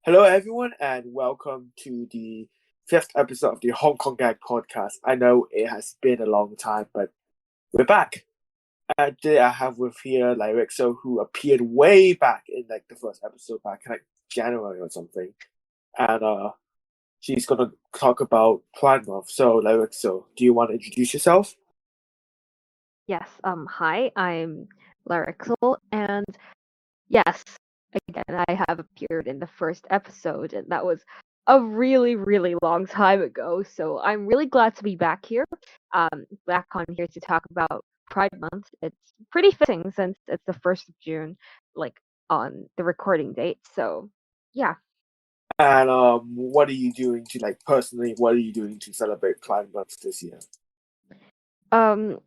Hello, everyone, and welcome to the fifth episode of the Hongkongggag podcast. I know it has been a long time, but we're back. And today I have with here Lyrixel, who appeared way back in the first episode back in January or something, and she's gonna talk about Pride Month. So, Lyrixel, do you want to introduce yourself? Yes, hi, I'm Lyrixel, and yes, again, I have appeared in the first episode, and that was a really, really long time ago. So I'm really glad to be back here, back on here to talk about Pride Month. It's pretty fitting since it's the 1st of June, like on the recording date. So yeah. And what are you doing to personally? What are you doing to celebrate Pride Month this year? Um,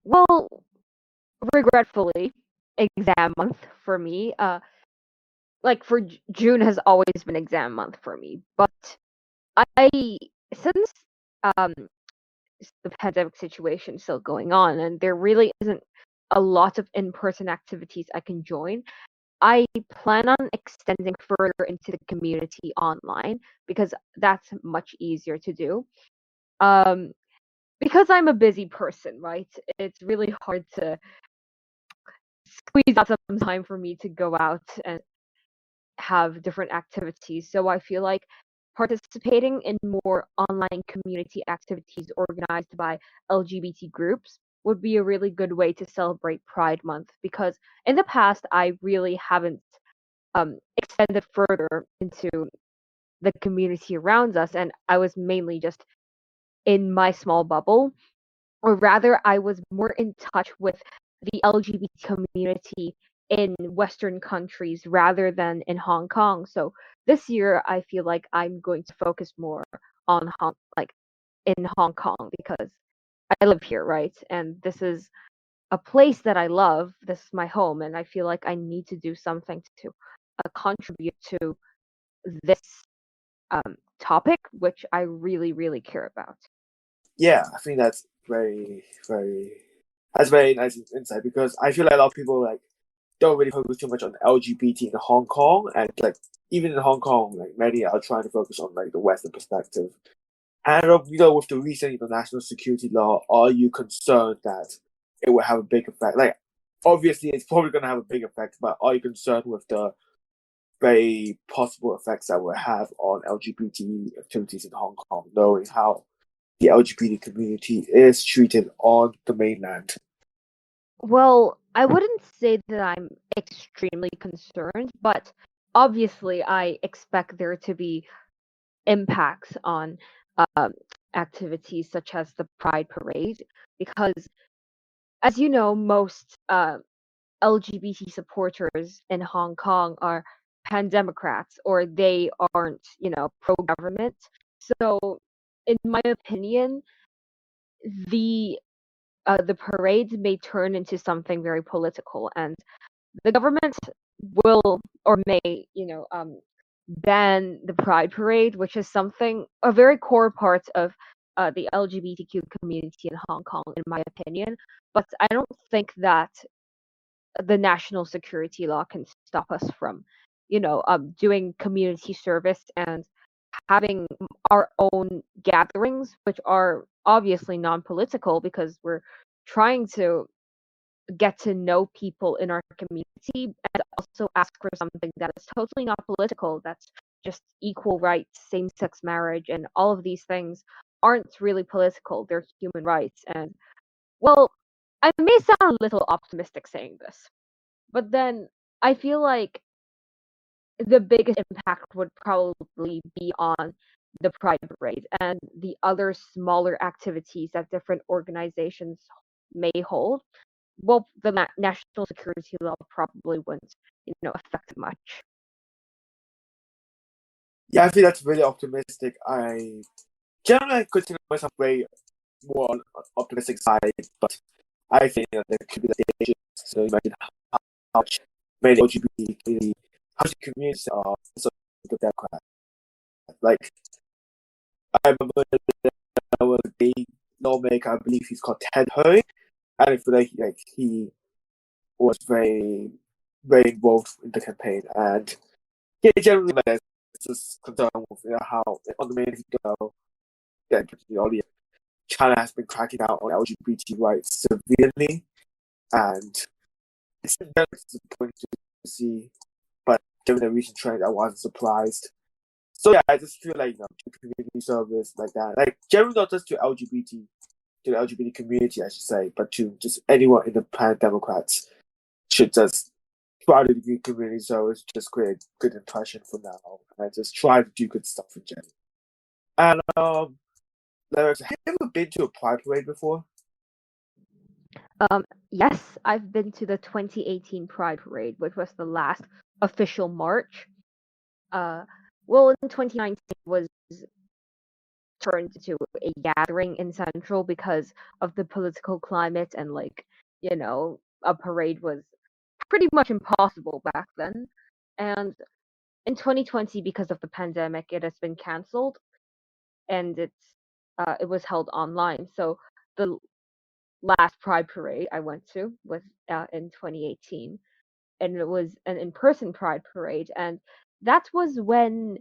well, regretfully, exam month for me. Like for June has always been exam month for me, but I since um the pandemic situation still going on and there really isn't a lot of in-person activities I can join, I plan on extending further into the community online because that's much easier to do. Um because I'm a busy person, right? It's really hard to squeeze out some time for me to go out and have different activities. So I feel like participating in more online community activities organized by LGBT groups would be a really good way to celebrate Pride Month because in the past I really haven't extended further into the community around us, and I was mainly just in my small bubble, or rather I was more in touch with the LGBT community in Western countries rather than in Hong Kong. So this year I feel like I'm going to focus more on in Hong Kong because I live here, right? And this is a place that I love. This is my home, and I feel like I need to do something to contribute to this topic, which I really, really care about. Yeah, I think that's very nice insight because I feel like a lot of people don't really focus too much on LGBT in Hong Kong, and even in Hong Kong, many are trying to focus on the Western perspective. And with the recent international security law, are you concerned that it will have a big effect? Like, obviously, it's probably going to have a big effect, but are you concerned with the very possible effects that will have on LGBT activities in Hong Kong, knowing how the LGBT community is treated on the mainland? Well, I wouldn't say that I'm extremely concerned, but obviously I expect there to be impacts on um, activities such as the Pride Parade, because as you know, most LGBT supporters in Hong Kong are pan-democrats or they aren't, pro-government. So, in my opinion, the the parade may turn into something very political, and the government will or may, ban the Pride Parade, which is something a very core part of the LGBTQ community in Hong Kong, in my opinion. But I don't think that the national security law can stop us from, doing community service and having our own gatherings, which are obviously non-political because we're trying to get to know people in our community and also ask for something that is totally not political, that's just equal rights, same-sex marriage, and all of these things aren't really political, they're human rights. And well, I may sound a little optimistic saying this, but then I feel like the biggest impact would probably be on the Pride Parade and the other smaller activities that different organizations may hold. Well, the national security law probably wouldn't, affect much. Yeah, I think that's really optimistic. I generally consider myself way more on optimistic side, but I think there could be dangers. So imagine how much many LGBT community, how much communities are also the Democrat. Like I remember there was a gay lawmaker, I believe he's called Ted Hui, and I feel like he was very involved in the campaign, and yeah, generally like just concerned with how on the main video that the audience, China has been cracking down on LGBT rights severely, and it's very disappointing to see. But given the recent trend, I wasn't surprised. So yeah, I just feel like community service like that, like generally not just to the LGBT community, I should say, but to just anyone in the Planet Democrats should just try to do community service, just create a good impression for now, and just try to do good stuff in general. And Lyrixel, have you ever been to a pride parade before? Yes, I've been to the 2018 Pride Parade, which was the last official march. Well, in 2019 was turned into a gathering in Central because of the political climate, and a parade was pretty much impossible back then. And in 2020, because of the pandemic, it has been cancelled, and it was held online. So the last Pride Parade I went to was in 2018, and it was an in-person Pride Parade, and that was when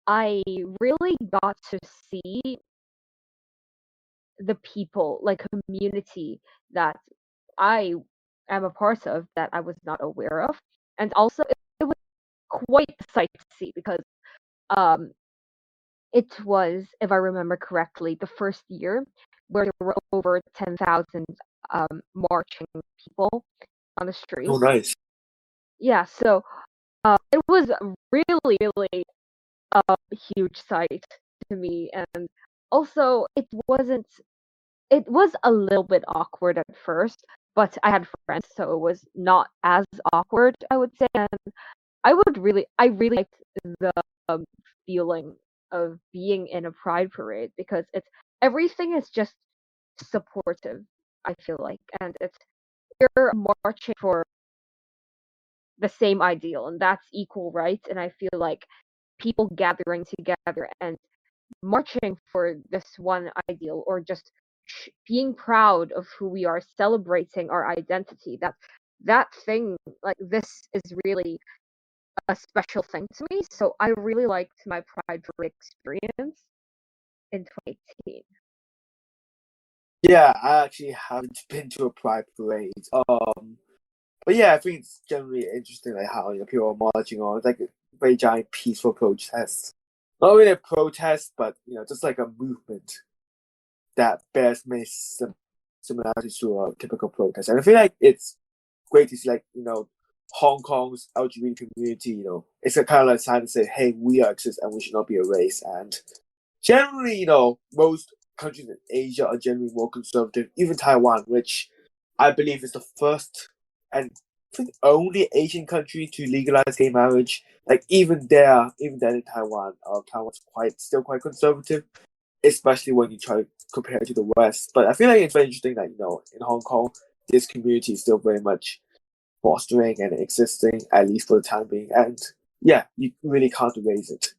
I really got to see the people, like community that I am a part of that I was not aware of, and also it was quite a sight to see because um it was, if I remember correctly, the first year where there were over 10,000 marching people on the Oh, streets. nice. Yeah, so it was really, really a huge sight to me, and also it was a little bit awkward at first, but I had friends, so it was not as awkward, I would say. And I really liked the feeling of being in a pride parade because everything is just supportive, I feel like, and you're marching for the same ideal, and that's equal rights. And I feel like people gathering together and marching for this one ideal, or just being proud of who we are, celebrating our identity, that thing, like, this is really a special thing to me. So I really liked my pride parade experience in 2018. Yeah, I actually haven't been to a pride parade. But yeah, I think it's generally interesting, like how people are marching on. It's like a very giant peaceful protest. Not really a protest, but just like a movement that bears many similarities to a typical protest. And I feel like it's great to see, like Hong Kong's LGBT community. It's a kind of like sign to say, hey, we are exist and we should not be erased. And generally, most countries in Asia are generally more conservative. Even Taiwan, which I believe is the first and I think only Asian country to legalize gay marriage. Like even then in Taiwan, Taiwan's still quite conservative, especially when you try to compare it to the West. But I feel like it's very interesting that in Hong Kong, this community is still very much fostering and existing, at least for the time being. And yeah, you really can't erase it.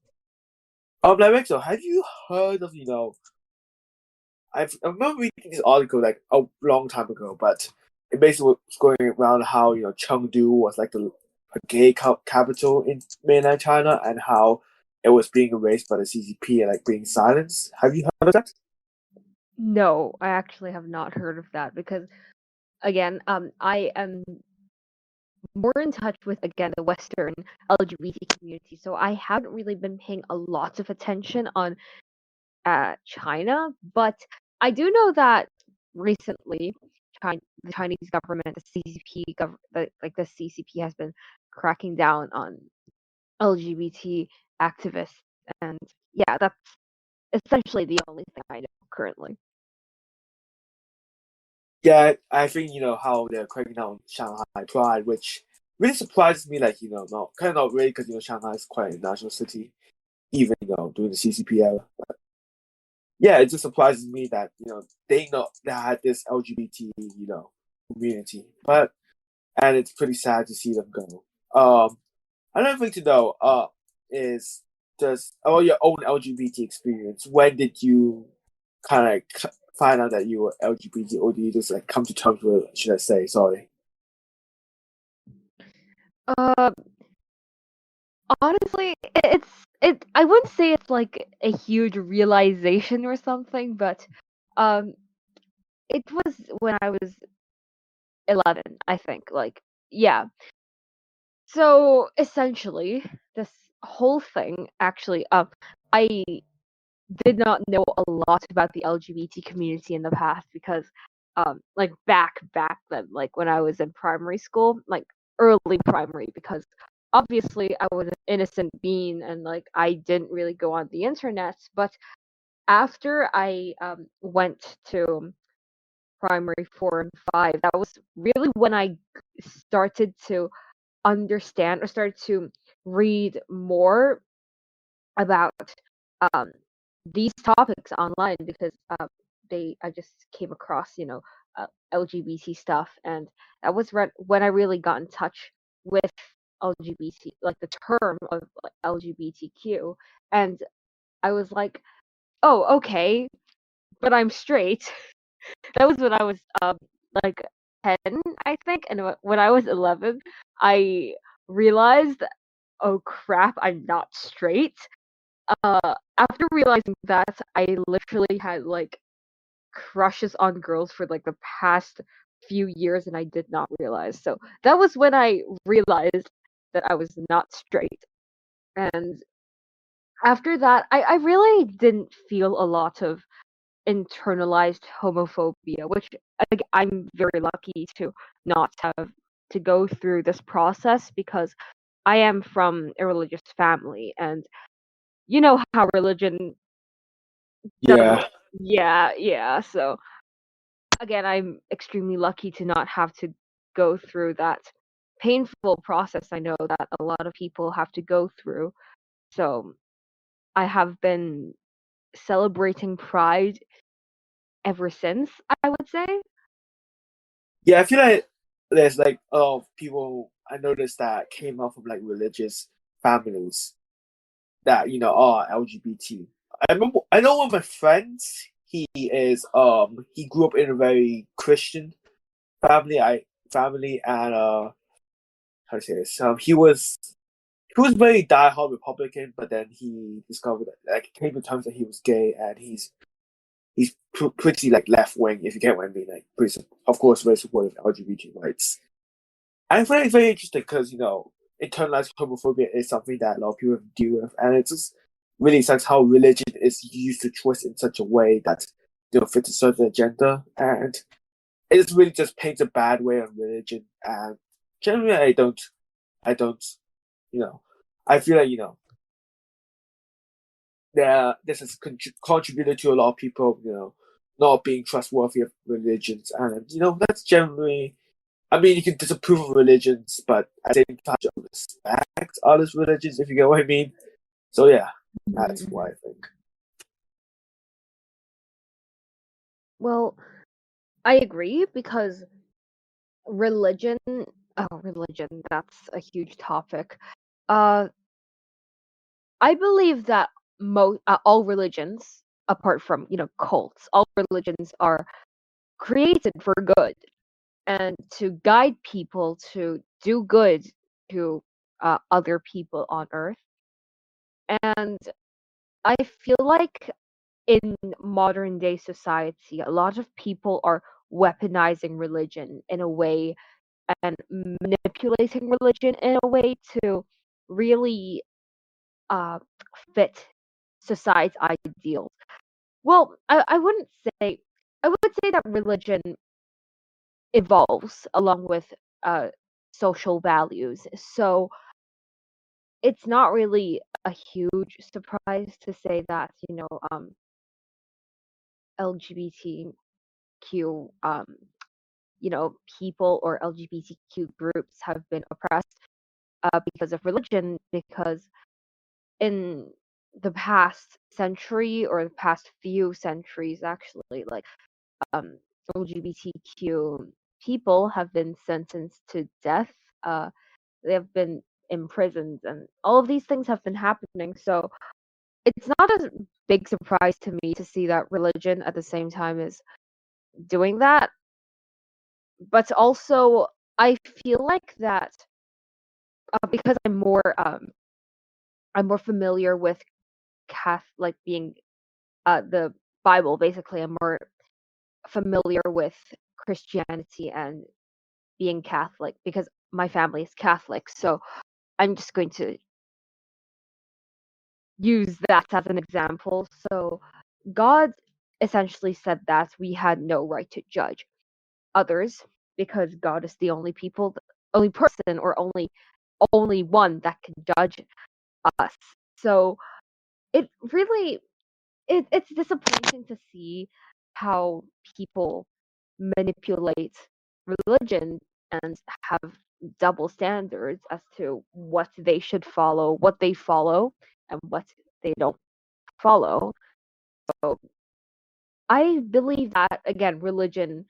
Lyrixel, have you heard of I remember reading this article like a long time ago, but it basically was going around how Chengdu was like a gay capital in mainland China, and how it was being erased by the CCP and like being silenced. Have you heard of that? No, I actually have not heard of that because, again, I am more in touch with, again, the Western LGBT community, so I haven't really been paying a lot of attention on China. But I do know that recently, the Chinese government, the the CCP, has been cracking down on LGBT activists, and yeah, that's essentially the only thing I know currently. Yeah, I think how they're cracking down on Shanghai Pride, which really surprises me. Like not kind of not really, because Shanghai is quite a national city, even during the CCP era. But yeah, it just surprises me that they had this LGBT community, but and it's pretty sad to see them go. Another thing to know is just about your own LGBT experience. When did you kind of find out that you were LGBT, or do you just like come to terms with it, should I say? Sorry. Uh, Honestly, it's I wouldn't say it's like a huge realization or something, but um it was when I was 11, I think. Like, yeah. So essentially, this whole thing actually, I did not know a lot about the LGBT community in the past because, like back then, like when I was in primary school, like early primary, because obviously I was an innocent being and like I didn't really go on the internet. But after I went to primary 4 and 5, that was really when I started to understand or started to read more about um, these topics online because they I just came across LGBT stuff, and that was when I really got in touch with LGBT, like the term of like, LGBTQ, and I was like, oh, okay, but I'm straight. That was when I was like 10, I think, and when I was 11, I realized, oh crap, I'm not straight. After realizing that, I literally had like crushes on girls for like the past few years, and I did not realize. So that was when I realized that I was not straight. And after that, I really didn't feel a lot of internalized homophobia, which like, I'm very lucky to not have to go through this process because I am from a religious family, and you know how religion doesn't. Yeah. Yeah. So again, I'm extremely lucky to not have to go through that painful process I know that a lot of people have to go through. So I have been celebrating Pride ever since, I would say. Yeah, I feel like there's like a lot of people I noticed that came out from like religious families that are LGBT. I know one of my friends. He grew up in a very Christian family, and how to say this? He was very diehard Republican, but then he discovered that like came to terms that he was gay, and he's pretty like left wing, if you get what I mean. Like, pretty, of course, very supportive of LGBT rights. And I find it very interesting because internalized homophobia is something that a lot of people deal with, and it just really sucks how religion is used to twist in such a way that fits a certain agenda, and it just really just paints a bad way on religion. And generally, I don't, you know, I feel like this has contributed to a lot of people, not being trustworthy of religions, and that's generally. I mean, you can disapprove of religions, but at the same time, you respect others' religions, if you get what I mean. So yeah, that's what I Mhm. think. Well, I agree because religion, religion, that's a huge topic. Uh, I believe that all religions, apart from, cults, all religions are created for good and to guide people to do good to other people on earth. And I feel like in modern day society, a lot of people are weaponizing religion in a way and manipulating religion in a way to really uh, fit society's ideals. Well, I wouldn't say, I would say that religion evolves along with uh, social values. So it's not really a huge surprise to say that, LGBTQ, people or LGBTQ groups have been oppressed because of religion, because in the past century or the past few centuries, actually, like um, LGBTQ people have been sentenced to death. Uh, they have been imprisoned, and all of these things have been happening. So it's not a big surprise to me to see that religion at the same time is doing that. But also, I feel like that because I'm more I'm more familiar with Catholic being the Bible. Basically, I'm more familiar with Christianity and being Catholic because my family is Catholic. So I'm just going to use that as an example. So God essentially said that we had no right to judge others because God is the only person, or only one that can judge us. So it really it's disappointing to see how people manipulate religion and have double standards as to what they should follow, what they follow, and what they don't follow. So I believe that again, religion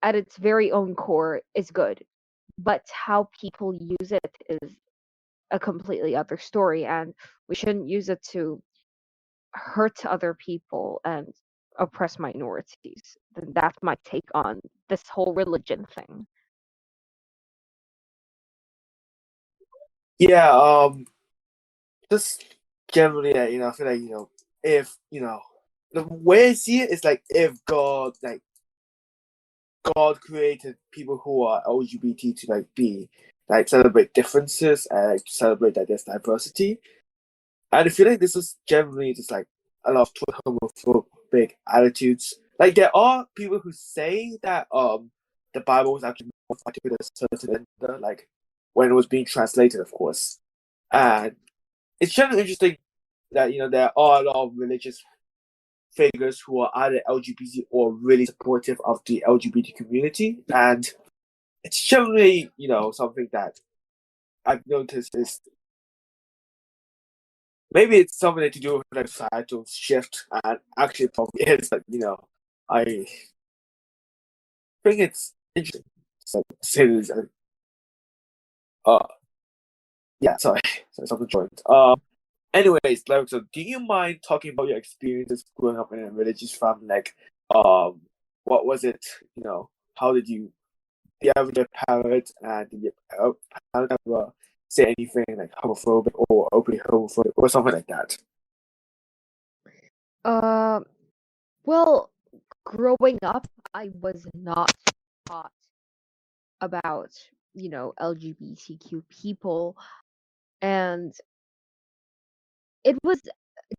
at its very own core is good, but how people use it is a completely other story, and we shouldn't use it to hurt other people and oppress minorities. Then that's my take on this whole religion thing. Yeah, just generally, I feel like if the way I see it is like if God created people who are LGBT to be celebrate differences and celebrate that there's diversity. And I feel like this is generally just a lot of homophobic attitudes. Like there are people who say that the Bible was actually more to a certain gender, like when it was being translated, of course. And it's generally interesting that there are a lot of religious figures who are either LGBT or really supportive of the LGBT community, and it's generally something that I've noticed is maybe it's something to do with societal shift, and actually probably is. I think it's interesting. So, uh, yeah, sorry, sorry, something joined. Anyways, so do you mind talking about your experiences growing up in a religious family? What was it? How did you? Do you have your parents, and did your parents ever say anything like homophobic or openly homophobic or something like that? Uh, well, growing up, I was not taught about, LGBTQ people, and it was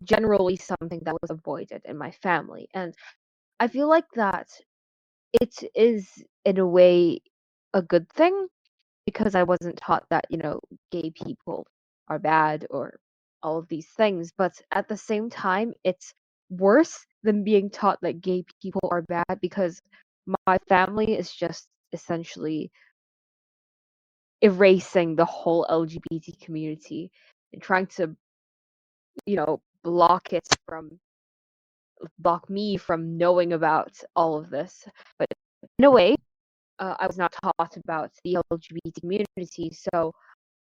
generally something that was avoided in my family. And I feel like that it is, in a way, a good thing because I wasn't taught that, gay people are bad or all of these things. But at the same time, it's worse than being taught that gay people are bad because my family is just essentially erasing the whole LGBT community and trying to, block it from block me from knowing about all of this. But in a way, I was not taught about the LGBT community, so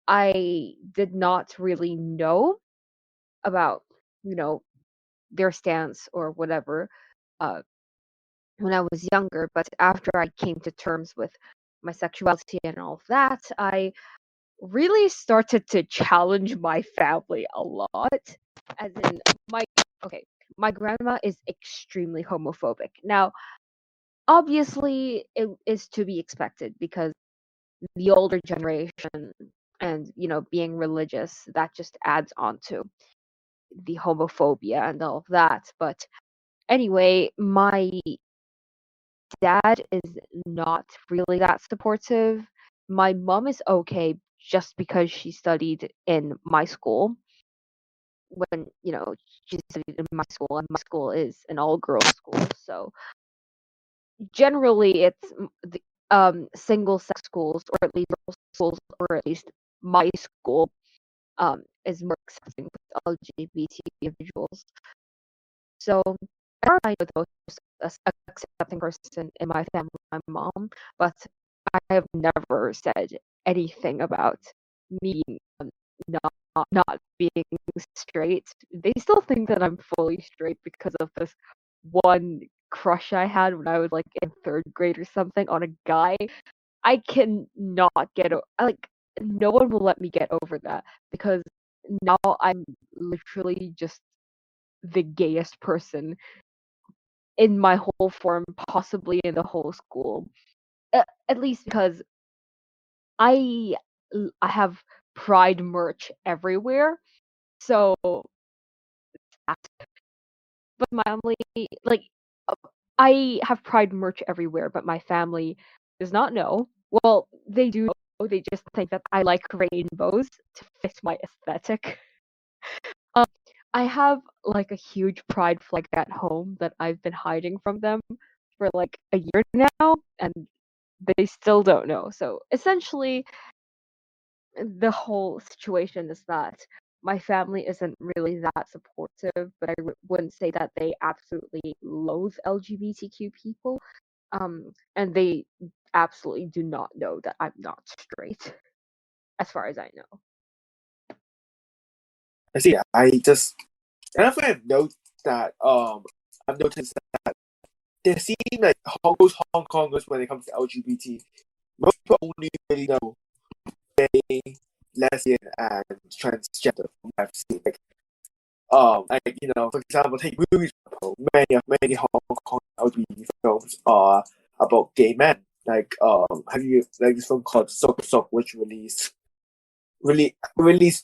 I did not really know about, you know, their stance or whatever uh, when I was younger. But after I came to terms with my sexuality and all of that, I really started to challenge my family a lot. As in, my okay, my grandma is extremely homophobic. Now, obviously, it is to be expected because the older generation and being religious, that just adds on to the homophobia and all of that. But anyway, my dad is not really that supportive. My mom is okay just because she studied in my school when she studied in my school, and my school is an all girls school. So generally it's the single sex schools, or at least girls schools, or at least my school is more accepting with LGBT individuals. So I know the most accepting person in my family, my mom, but I have never said anything about me not being straight. They still think that I'm fully straight because of this one crush I had when I was like in third grade or something on a guy. I can not get like no one will let me get over that because now I'm literally just the gayest person in my whole form, possibly in the whole school. At least because I I have pride merch everywhere. So, but my family, like, uh, I have pride merch everywhere, but my family does not know. Well, they do know. They just think that I like rainbows to fit my aesthetic. Um, I have like a huge pride flag at home that I've been hiding from them for like a year now, and they still don't know. So essentially, the whole situation is that my family isn't really that supportive, but wouldn't say that they absolutely loathe LGBTQ people. And they absolutely do not know that I'm not straight, as far as I know. I see. I just and I've noticed that I've noticed that there seem like most Hong Kongers when it comes to LGBT, most people only really know gay, lesbian, and transgender from what I've seen. Like for example, take movies. Many Hong Kong LGBT films are about gay men. Have you like this film called Sok Sok, which released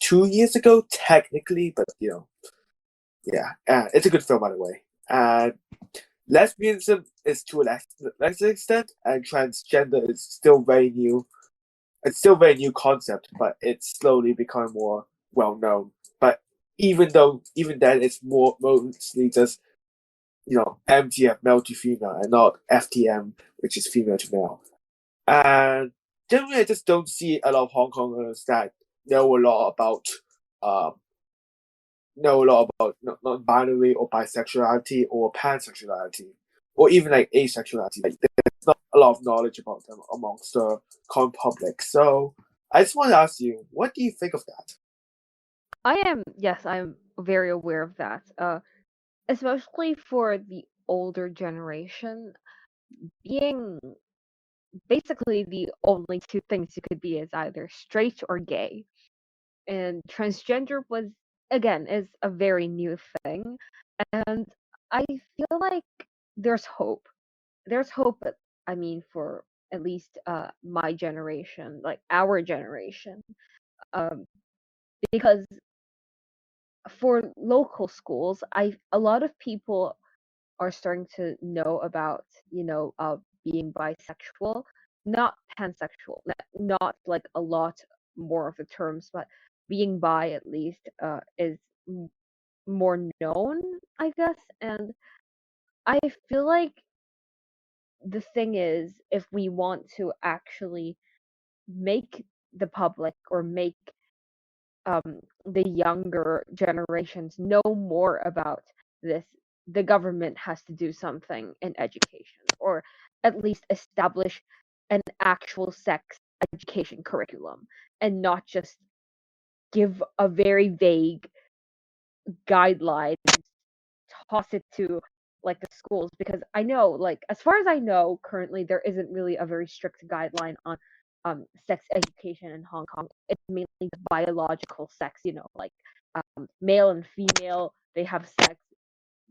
2 years ago technically, but yeah, it's a good film by the way. And lesbianism is to a less extent, and transgender is still very new. It's still a very new concept, but it's slowly becoming more well known. But even then, it's mostly just MTF, male to female, and not FTM, which is female to male. And generally, I just don't see a lot of Hong Kongers that know a lot about um, non-binary or bisexuality or pansexuality or even like asexuality. Like there's not a lot of knowledge about them amongst the common public. So I just want to ask you, what do you think of that? Yes, I'm very aware of that. Especially for the older generation, being basically the only two things you could be is either straight or gay. And transgender is a very new thing. And I feel like there's hope. There's hope, I mean, for at least my generation, like our generation. Um, because for local schools, a lot of people are starting to know about, being bisexual, not pansexual, not like a lot more of the terms, but being bi at least is more known, I guess. And I feel like the thing is, if we want to actually make the public or make the younger generations know more about this, the government has to do something in education, or at least establish an actual sex education curriculum, and not just give a very vague guideline, toss it to like the schools. Because I know, like, as far as I know, currently there isn't really a very strict guideline on sex education in Hong Kong. It's mainly biological sex, like male and female, they have sex,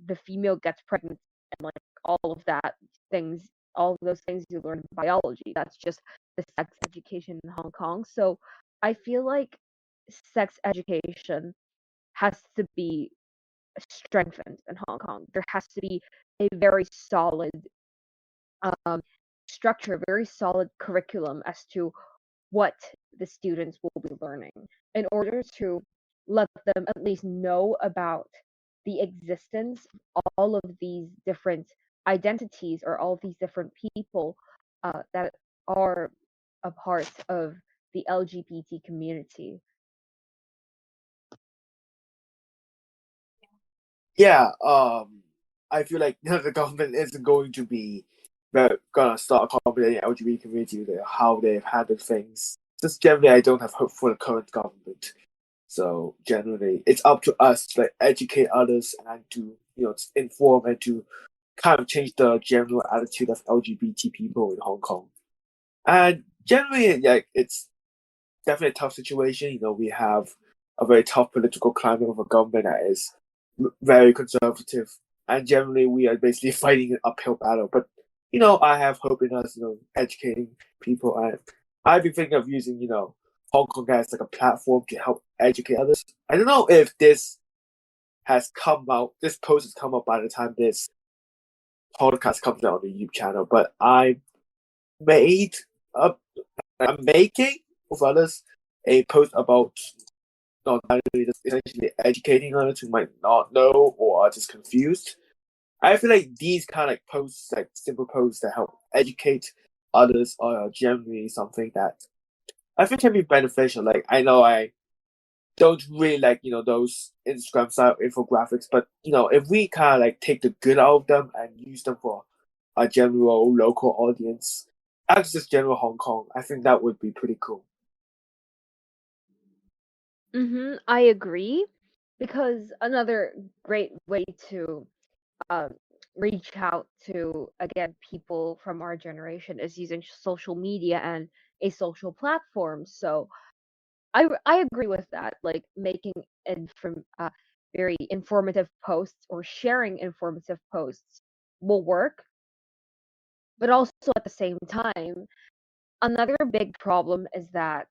the female gets pregnant, and like all of that things, all of those things you learn in biology. That's just the sex education in Hong Kong. So I feel like sex education has to be strengthened in Hong Kong. There has to be a very solid um, structure, a very solid curriculum as to what the students will be learning, in order to let them at least know about the existence of all of these different identities, or all of these different people that are a part of the LGBT community. Yeah, I feel like the government isn't going to be gonna start accommodating LGBT community with how they've handled things. Just generally, I don't have hope for the current government. So generally, it's up to us to like educate others and to inform and to kind of change the general attitude of LGBT people in Hong Kong. And generally, yeah, it's definitely a tough situation. We have a very tough political climate of a government that is very conservative, and generally we are basically fighting an uphill battle. But I have hope in us, educating people, and I've been thinking of using, Hongkongggag as like a platform to help educate others. I don't know if this post has come out by the time this podcast comes out on the YouTube channel, but made up, I'm making with others a post about not really just essentially educating others who might not know or are just confused. I feel like these kind of like posts, like simple posts that help educate others, are generally something that I think can be beneficial. Like I know I don't really like those Instagram style infographics, but if we kind of like take the good out of them and use them for a general local audience, as just general Hong Kong, I think that would be pretty cool. I agree, because another great way to um, reach out to, again, people from our generation is using social media and a social platform. So I agree with that. Like making very informative posts or sharing informative posts will work, but also at the same time, another big problem is that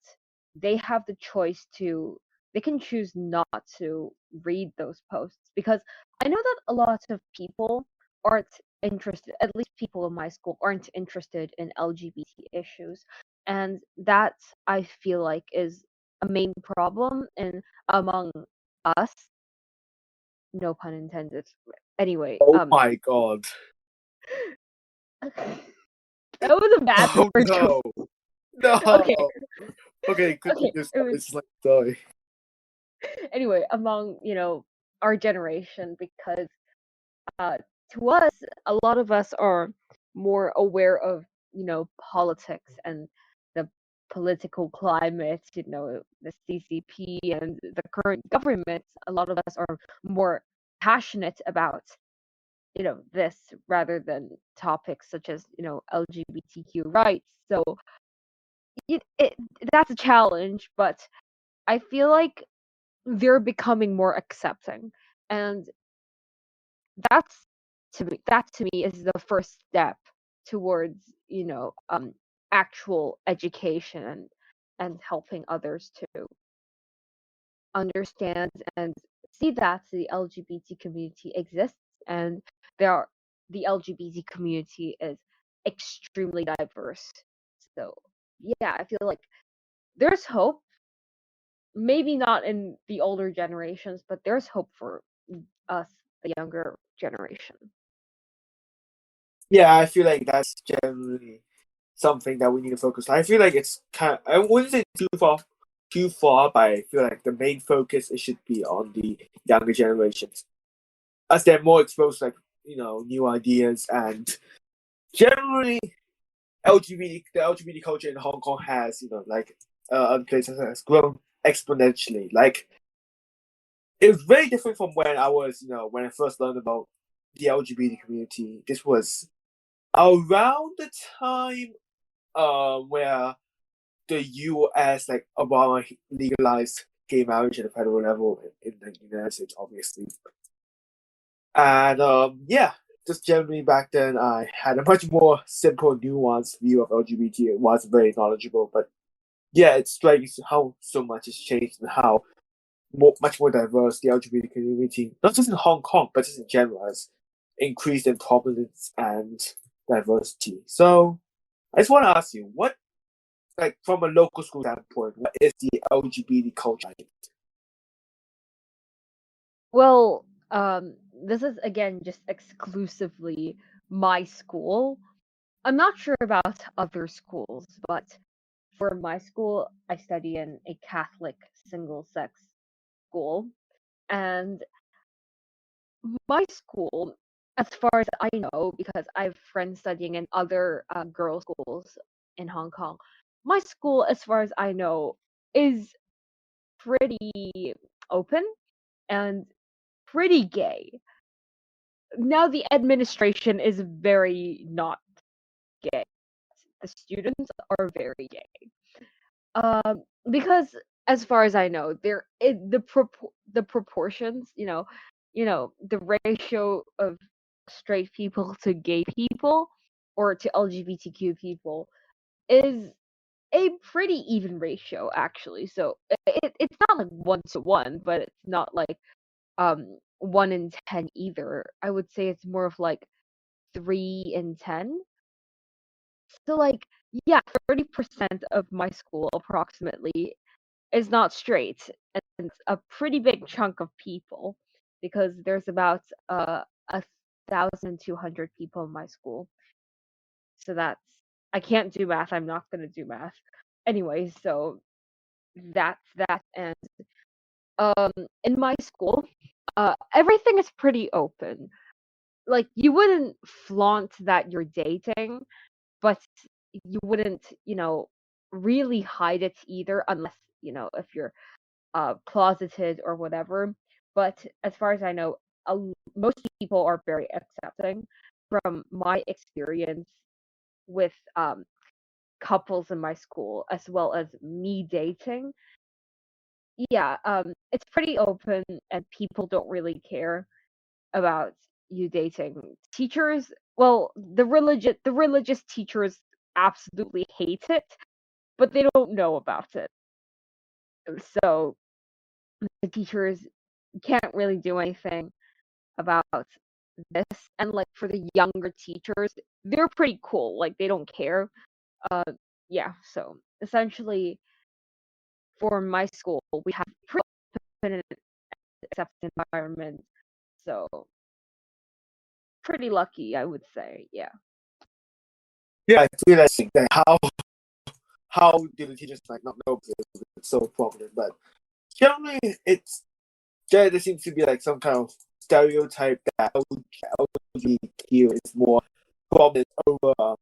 they have the choice to they can choose not to read those posts, because I know that a lot of people aren't interested, at least people in my school aren't interested in LGBT issues, and that I feel like is a main problem in among us, no pun intended. Anyway, Oh my god! that was a bad Oh word choice. no! No! Okay, Okay, okay. continue. It's like sorry. Anyway, among our generation, because uh to us, a lot of us are more aware of politics and the political climate, the CCP and the current government. A lot of us are more passionate about this rather than topics such as LGBTQ rights. So it that's a challenge, but I feel like they're becoming more accepting, and that's that to me is the first step towards actual education and helping others to understand and see that the LGBT community exists, and there are the LGBT community is extremely diverse. So yeah, I feel like there's hope, maybe not in the older generations, but there's hope for us, the younger generation. Yeah, I feel like that's generally something that we need to focus on. I feel like it's I wouldn't say too far, but I feel like the main focus it should be on the younger generations, as they're more exposed to, like, new ideas, and generally the LGBT culture in Hong Kong has, like other places, has grown exponentially. Like it's very different from when when I first learned about the LGBT community. This was around the time where the U.S., like Obama, legalized gay marriage at a federal level in the United States, obviously. And yeah, just generally back then, I had a much more simple, nuanced view of LGBT. It was very knowledgeable, but yeah, it's striking how so much has changed and how much more diverse the LGBT community, not just in Hong Kong, but just in general, has increased in prominence and diversity. So I just want to ask you, what, like, from a local school standpoint, what is the LGBT culture? Well, this is again just exclusively my school. I'm not sure about other schools, but for my school, I study in a Catholic single sex school. And my school, as far as I know, because I have friends studying in other girls' schools in Hong Kong, my school, as far as I know, is pretty open and pretty gay. Now, the administration is very not gay. The students are very gay. Because as far as I know, the proportions, the ratio of straight people to gay people or to LGBTQ people is a pretty even ratio actually. So it's not like 1 to 1, but it's not like 1 in 10 either. I would say it's more of like 3 in 10. So like yeah, 30% of my school approximately is not straight, and it's a pretty big chunk of people because there's about 1,200 people in my school. So that's I can't do math. I'm not gonna do math. Anyway, so that's that. And um, in my school, everything is pretty open. Like you wouldn't flaunt that you're dating, but you wouldn't, really hide it either, unless if you're closeted or whatever. But as far as I know, most people are very accepting. From my experience with couples in my school, as well as me dating, yeah, it's pretty open, and people don't really care about you dating. Teachers, well, the religious teachers absolutely hate it, but they don't know about it. So the teachers can't really do anything about this. And like for the younger teachers, they're pretty cool. Like they don't care. Uh, yeah. So essentially, for my school, we have pretty open and accepting environment. So pretty lucky, I would say. Yeah. Yeah, I feel like how do the teachers like not know because it's so prominent, but generally there seems to be like some kind of stereotype that LGBTQ is more prominent over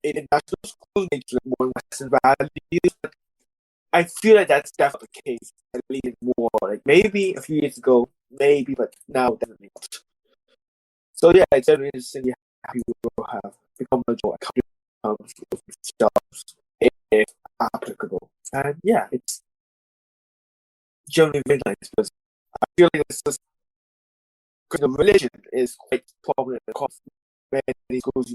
in international schools, maybe like more Western values. But I feel like that's definitely the case. At least more like maybe a few years ago, maybe, but now definitely not. So yeah, it's very interesting how people have become major jobs if applicable. And yeah, it's generally very nice because I feel like it's just because the religion is quite prominent across many schools,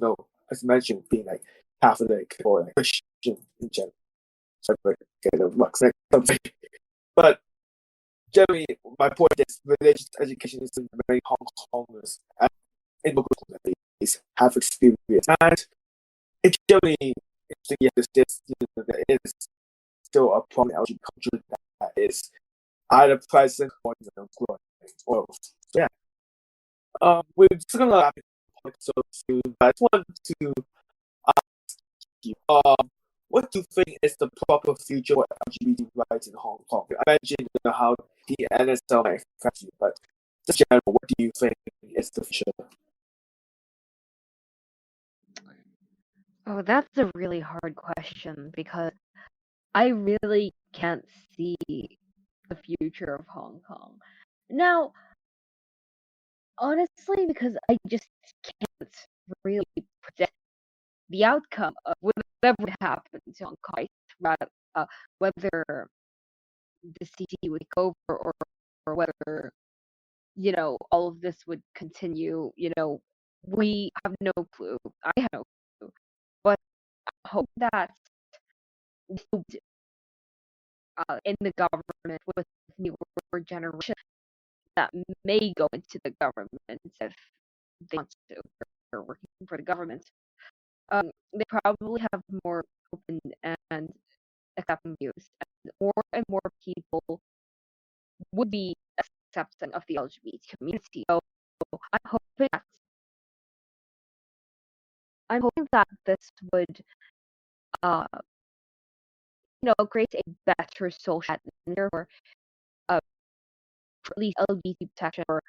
as mentioned, being like Catholic or like Christian in general. So I get a box next something. But generally, my point is religious education is something many Hong Kongers and in local communities have experienced. And it's generally interesting, yet there is still a problem in LGBT culture that is either present or growing. Or, yeah. We're just gonna wrap it up so soon, but I just wanted to ask you, what do you think is the proper future for LGBT rights in Hong Kong? I mentioned how the NSL might affect you, but just general, what do you think is the future? Oh, that's a really hard question because I really can't see the future of Hong Kong. Now, honestly, because I just can't really predict the outcome of whatever would happen to Hong Kong, right? Whether the city would take over, or whether, all of this would continue, we have no clue. I have no clue. But I hope that in the government with newer generation that may go into the government if they want to, or working for the government, they probably have more open and accepting views, and more people would be accepting of the LGBT community. So I'm hoping that I'm hoping that this would, uh, create a better social atmosphere uh, for at least LGBT protection or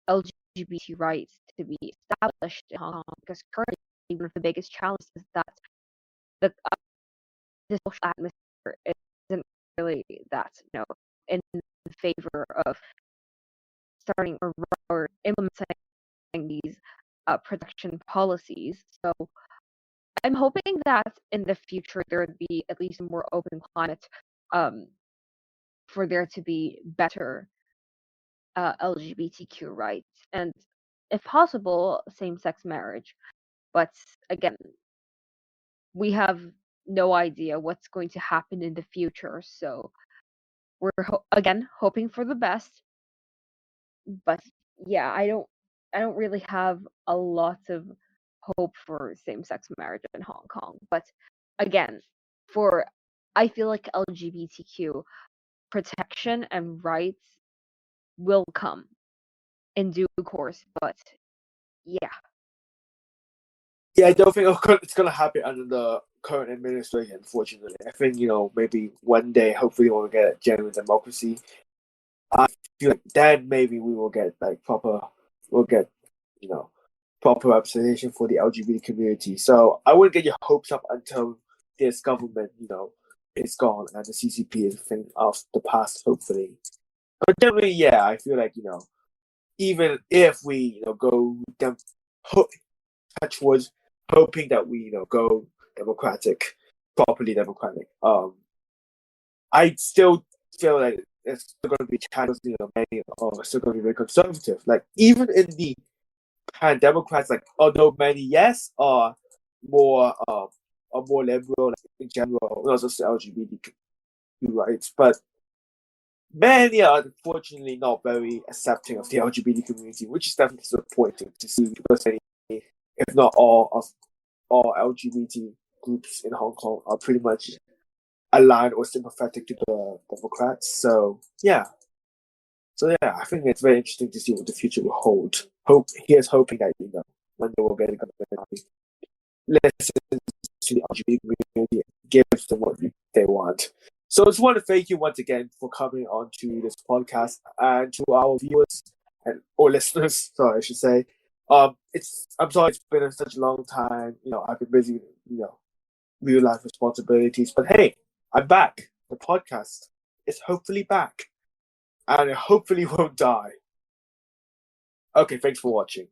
LGBT rights to be established in Hong Kong. Because currently, one of the biggest challenges is that the social atmosphere isn't really that, in favor of starting or implementing these protection policies. So I'm hoping that in the future there would be at least a more open climate um, for there to be better LGBTQ rights and, if possible, same-sex marriage. But again, we have no idea what's going to happen in the future, so we're again hoping for the best. But yeah, I don't really have a lot of hope for same-sex marriage in Hong Kong. But again, for I feel like LGBTQ protection and rights will come in due course. But yeah, Yeah, I don't think it's gonna happen under the current administration. Unfortunately, I think maybe one day, hopefully, when we get genuine democracy, I feel like then maybe we will get we'll get you know proper representation for the LGBT community. So I wouldn't get your hopes up until this government is gone and the CCP is a thing of the past. Hopefully, but generally, yeah, I feel like even if we go touch wood, hoping that we go democratic, properly democratic. I still feel like there's still going to be channels, many are still going to be very conservative. Like even in the pan Democrats, like although many yes are more liberal like, in general, not just LGBTQ rights, but many are unfortunately not very accepting of the LGBT community, which is definitely disappointing to see because many, if not all LGBT groups in Hong Kong are pretty much aligned or sympathetic to the Democrats. So yeah, I think it's very interesting to see what the future will hold. Here's hoping that one day we'll get a government listen to the LGBT community, give them what they want. So I just want to thank you once again for coming on to this podcast and to our viewers or listeners. Sorry, I should say. I'm sorry it's been such a long time. I've been busy. Real life responsibilities. But hey, I'm back. The podcast is hopefully back, and it hopefully won't die. Okay, thanks for watching.